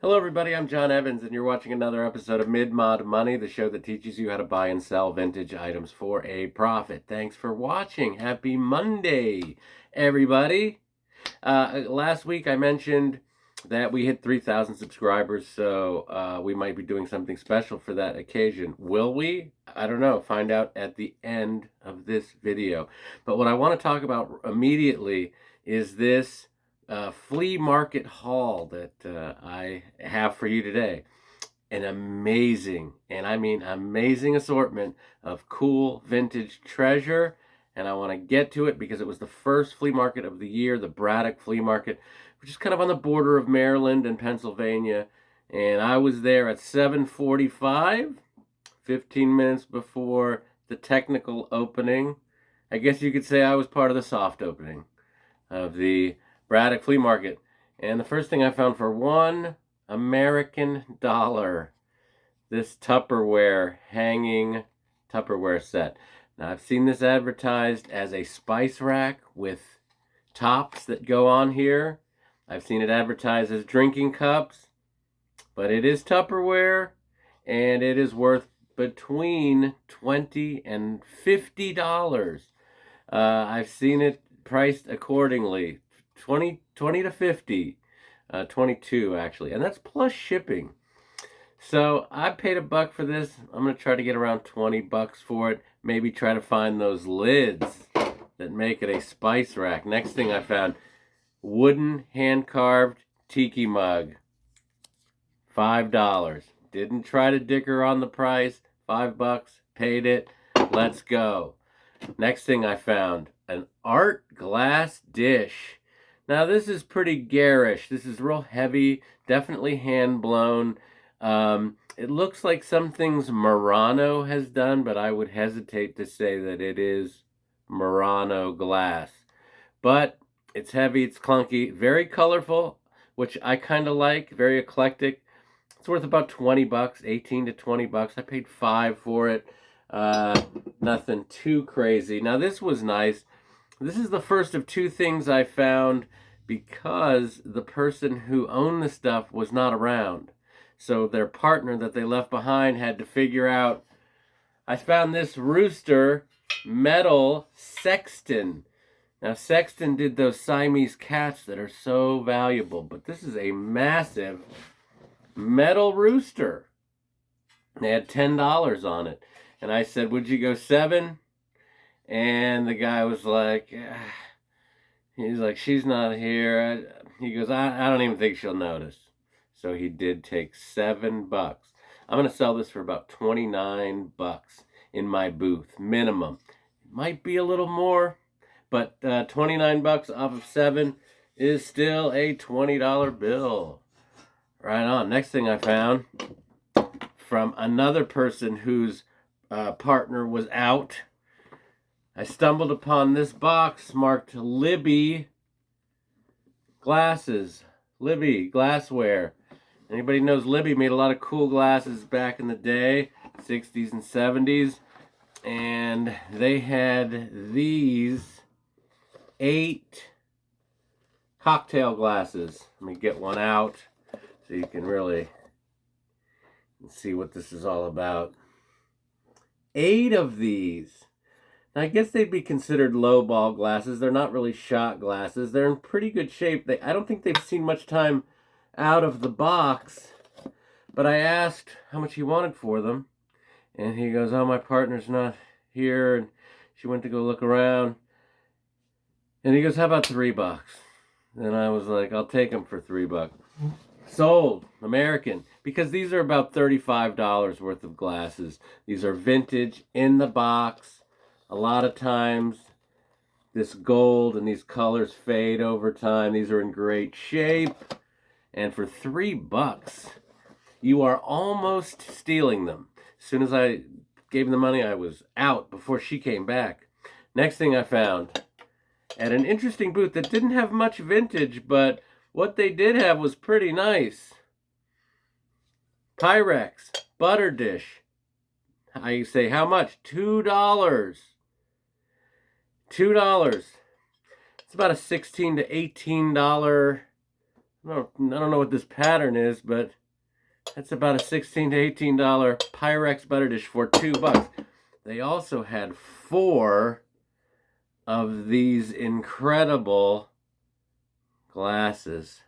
Hello everybody, I'm John Evans and you're watching another episode of Mid-Mod Money, the show that teaches you how to buy and sell vintage items for a profit. Thanks for watching. Happy Monday, everybody. Last week I mentioned that we hit 3,000 subscribers, so we might be doing something special for that occasion. Will we? I don't know. Find out at the end of this video. But what I want to talk about immediately is this flea market haul that I have for you today. An amazing, and I mean amazing assortment of cool vintage treasure. And I want to get to it because it was the first flea market of the year, the Braddock Flea Market, which is kind of on the border of Maryland and Pennsylvania. And I was there at 7:45, 15 minutes before the technical opening. I guess you could say I was part of the soft opening of the Braddock Flea Market. And the first thing I found for $1 American dollar, this Tupperware hanging Tupperware set. Now I've seen this advertised as a spice rack with tops that go on here. I've seen it advertised as drinking cups, but it is Tupperware and it is worth between $20 and $50. I've seen it priced accordingly, 20 to 50, 22 actually, and that's plus shipping. So I paid $1 for this. I'm gonna try to get around $20 for it. Maybe try to find those lids that make it a spice rack. Next thing I found, wooden hand-carved Tiki mug, $5. Didn't try to dicker on the price. $5, paid it. Let's go. Next thing I found, an art glass dish. Now this is pretty garish. This is real heavy, definitely hand blown. It looks like some things Murano has done, but I would hesitate to say that it is Murano glass. But it's heavy, it's clunky, very colorful, which I kind of like, very eclectic. It's worth about $20, 18 to $20. I paid $5 for it. Nothing too crazy. Now this was nice. This is the first of two things I found because the person who owned the stuff was not around. So their partner that they left behind had to figure out. I found this rooster metal Sexton. Now Sexton did those Siamese cats that are so valuable, but this is a massive metal rooster. They had $10 on it. And I said, would you go 7? And the guy was like, he's like, she's not here. He goes, I don't even think she'll notice. So he did take $7. I'm going to sell this for about $29 in my booth, minimum. It might be a little more, but $29 off of 7 is still a $20 bill. Right on. Next thing I found from another person whose partner was out, I stumbled upon this box marked Libby glasses. Libby glassware. Anybody knows Libby made a lot of cool glasses back in the day, 60s and 70s. And they had these 8 cocktail glasses. Let me get one out so you can really see what this is all about. 8 of these. Now, I guess they'd be considered low-ball glasses. They're not really shot glasses. They're in pretty good shape. I don't think they've seen much time out of the box. But I asked how much he wanted for them. And he goes, oh, my partner's not here. And she went to go look around. And he goes, how about $3? And I was like, I'll take them for $3. Sold. American. Because these are about $35 worth of glasses. These are vintage, in the box. A lot of times, this gold and these colors fade over time. These are in great shape. And for $3, you are almost stealing them. As soon as I gave him the money, I was out before she came back. Next thing I found, at an interesting booth that didn't have much vintage, but what they did have was pretty nice. Pyrex butter dish. I say, how much? $2. $2. It's about a $16 to $18, don't know what this pattern is, but that's about a $16 to $18 Pyrex butter dish for $2. They also had 4 of these incredible glasses.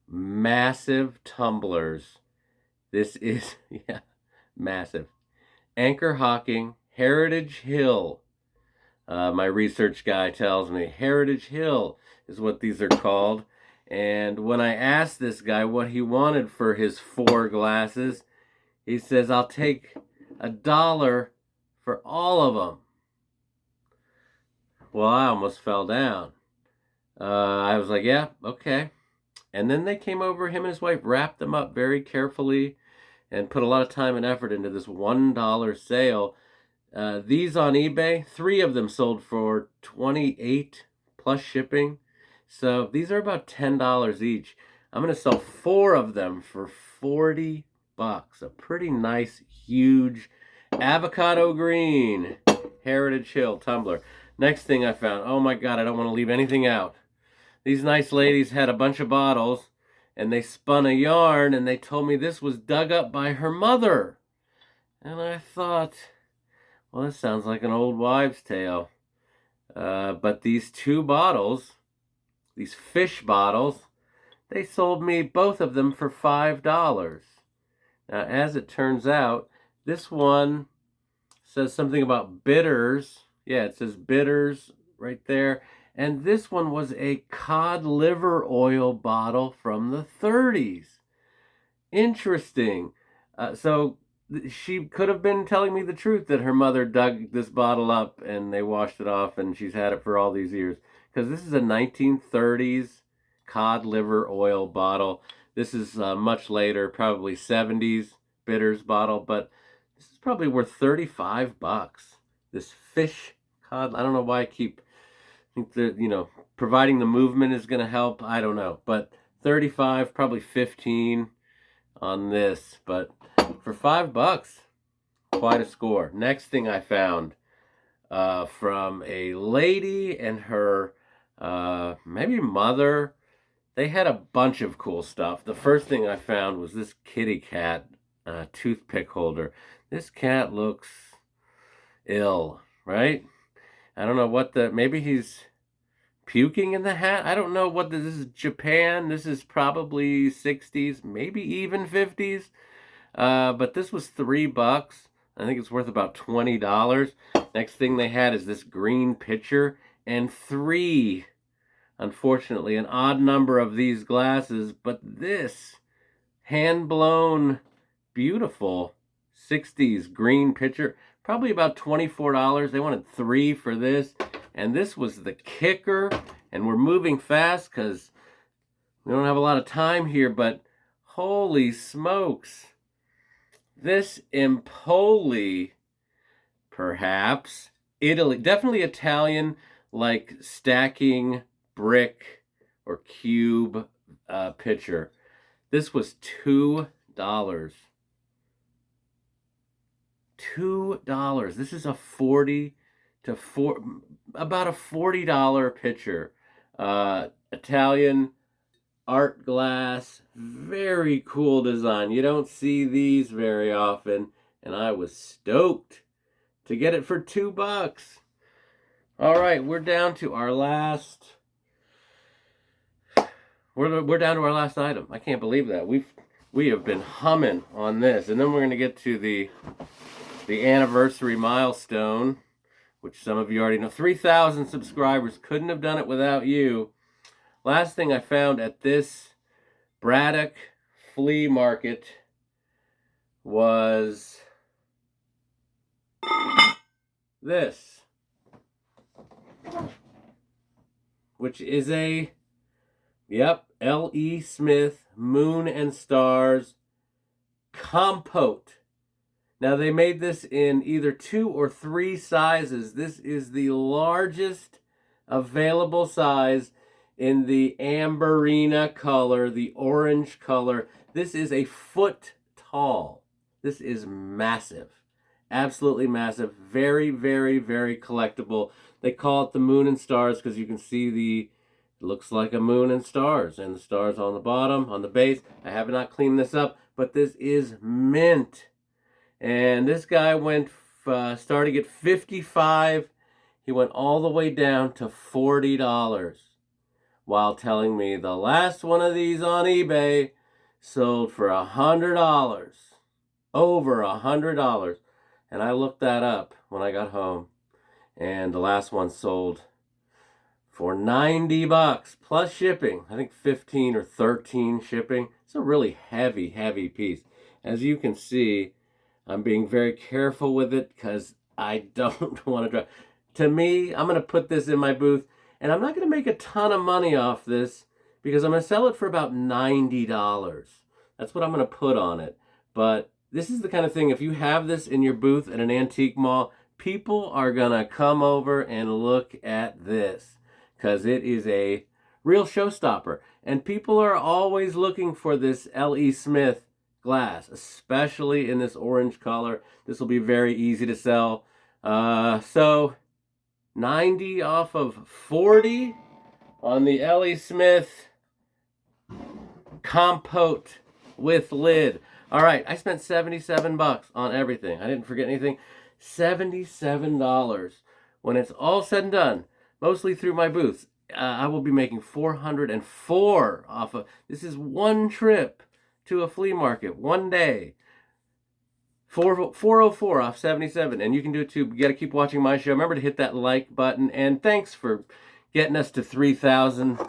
Massive tumblers. This is, yeah, massive. Anchor Hocking, Heritige Hill. My research guy tells me Heritige Hill is what these are called. And when I asked this guy what he wanted for his 4 glasses, he says, I'll take $1 for all of them. Well, I almost fell down. I was like, yeah, okay. And then they came over, him and his wife wrapped them up very carefully and put a lot of time and effort into this $1 sale. These on eBay, 3 of them sold for $28 plus shipping. So these are about $10 each. I'm going to sell 4 of them for $40. A pretty nice, huge avocado green Heritige Hill tumbler. Next thing I found, oh my God, I don't want to leave anything out. These nice ladies had a bunch of bottles, and they spun a yarn, and they told me this was dug up by her mother. And I thought, well, this sounds like an old wives' tale. But these 2 bottles, these fish bottles, they sold me both of them for $5. Now, as it turns out, this one says something about bitters. Yeah, it says bitters right there. And this one was a cod liver oil bottle from the 30s. Interesting. So she could have been telling me the truth that her mother dug this bottle up and they washed it off and she's had it for all these years. Because this is a 1930s cod liver oil bottle. This is much later, probably 70s bitters bottle, but this is probably worth $35. This fish cod, I don't know why I think that, providing the movement is going to help. I don't know, but 35, probably 15 on this, but for $5, quite a score. Next thing I found from a lady and her maybe mother. They had a bunch of cool stuff. The first thing I found was this kitty cat toothpick holder. This cat looks ill, right? I don't know maybe he's puking in the hat. I don't know this is. Japan. This is probably 60s, maybe even 50s. But this was $3. I think it's worth about $20. Next thing they had is this green pitcher and 3, unfortunately, an odd number of these glasses, but this hand-blown, beautiful 60s green pitcher, probably about $24. They wanted 3 for this, and this was the kicker, and we're moving fast because we don't have a lot of time here, but holy smokes. This Empoli, perhaps, Italy, definitely Italian, like stacking brick or cube pitcher. This was $2. $2. This is about a $40 pitcher. Italian art glass, very cool design. You don't see these very often, and I was stoked to get it for $2. All right, we're down to our last. We're down to our last item. I can't believe that we have been humming on this, and then we're going to get to the anniversary milestone, which some of you already know. 3,000 subscribers. Couldn't have done it without you. Last thing I found at this Braddock flea market was this, which is a, L.E. Smith Moon and Stars Compote. Now, they made this in either 2 or 3 sizes. This is the largest available size in the amberina color, the orange color. This is a foot tall. This is massive. Absolutely massive. Very, very, very collectible. They call it the Moon and Stars because you can see the looks like a moon and stars, and the stars on the bottom, on the base. I have not cleaned this up, but this is mint. And this guy went, starting at $55, he went all the way down to $40, while telling me the last one of these on eBay sold for $100, over $100. And I looked that up when I got home, and the last one sold for $90 plus shipping. I think 15 or 13 shipping. It's a really heavy, heavy piece. As you can see, I'm being very careful with it because I don't want to drive. To me, I'm going to put this in my booth, and I'm not going to make a ton of money off this because I'm going to sell it for about $90. That's what I'm going to put on it. But this is the kind of thing, if you have this in your booth at an antique mall, people are going to come over and look at this because it is a real showstopper. And people are always looking for this L.E. Smith glass, especially in this orange color. This will be very easy to sell. So 90 off of 40 on the L.E. Smith Compote with lid. All right, I spent $77 on everything. I didn't forget anything. $77. When it's all said and done, mostly through my booths, I will be making $404 off of. This is one trip to a flea market, one day. 404 off 77, and you can do it too. You got to keep watching my show. Remember to hit that like button, and thanks for getting us to 3,000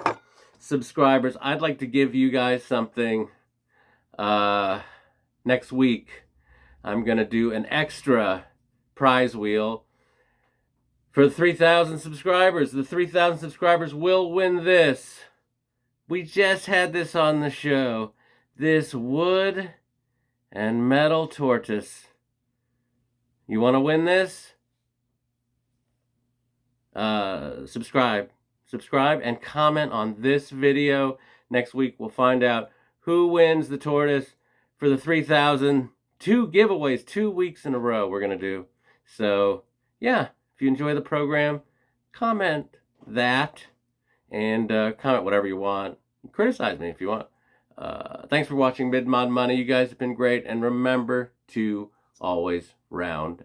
subscribers. I'd like to give you guys something next week. I'm going to do an extra prize wheel for the 3,000 subscribers. The 3,000 subscribers will win this. We just had this on the show. This wood and metal tortoise. You want to win this? Subscribe and comment on this video. Next week we'll find out who wins the tortoise for the 3,000. 2 giveaways, 2 weeks in a row we're going to do. So, yeah, if you enjoy the program, comment that, and comment whatever you want. Criticize me if you want. Thanks for watching Mid-Mod Money. You guys have been great, and remember to always round